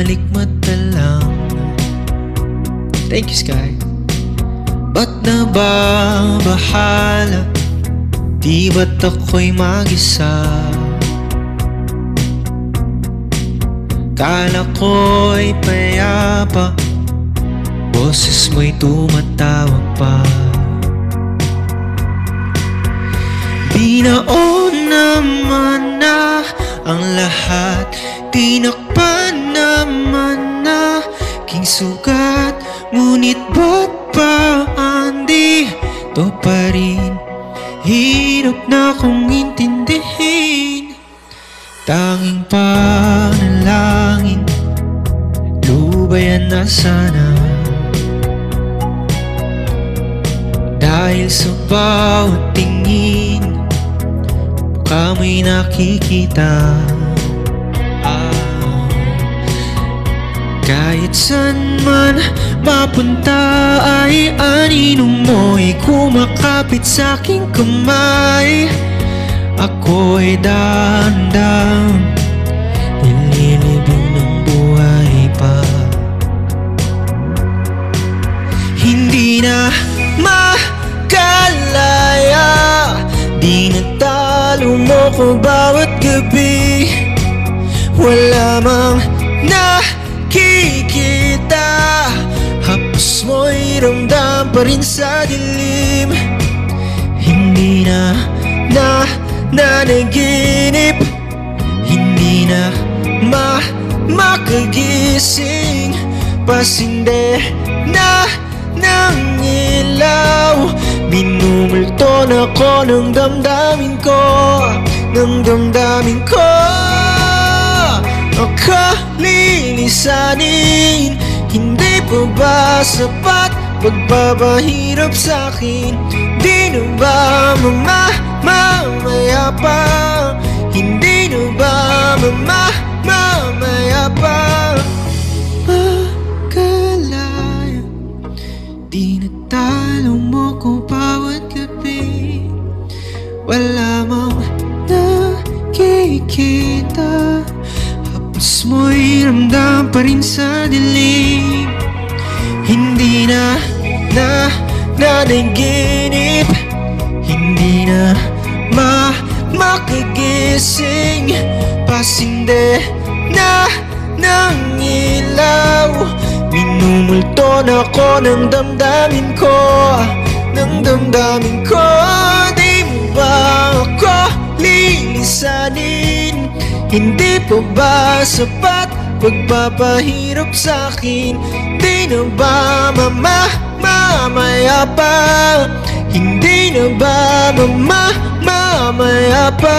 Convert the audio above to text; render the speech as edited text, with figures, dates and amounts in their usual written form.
malikmata lang. Thank you, Sky. Ba't nababahala? Di ba't ako'y mag-isa? Kala ko'y payapa, boses mo'y tumatawag pa. Binaon naman na ang lahat, tinakpan naman na king sugat. Ngunit ba't pa andito pa rin? Hirap na kong intindihin. Tanging panalangin, lubayan na sana. Dahil sa bawat tingin, mukha mo'y nakikita. Kahit saan man mapunta ay anino mo'y kumakapit sa aking kamay. Ako'y dahan-dahan nililibing ng buhay pa. Hindi na makalaya, di natalo mo ko bawat gabi. Wala mang nakikita, hapos mo'y ramdam pa rin sa dilim. Hindi na nanaginip, hindi na makagising. Pasinde na ng ilaw, minumulto na ko ng damdamin ko, ng damdamin ko. Akalilisanin, hindi pa ba sapat pagpapahirap sa'kin? Di na ba mamaya pa? Hindi na ba mamaya pa? Makalaya, di natalo mo ko bawat gabi. Wala mang nakikita, hapos mo'y ramdam pa rin sa dilim. Hindi na nanaginip, hindi na makagising. Pasinde na ng ilaw, minumulto na ko ng damdamin ko, ng damdamin ko. Di mo ba ako lilisanin? Hindi pa ba sapat pagpapahirap sa'kin? Di na ba mamaya pa? Hindi na ba mamaya pa?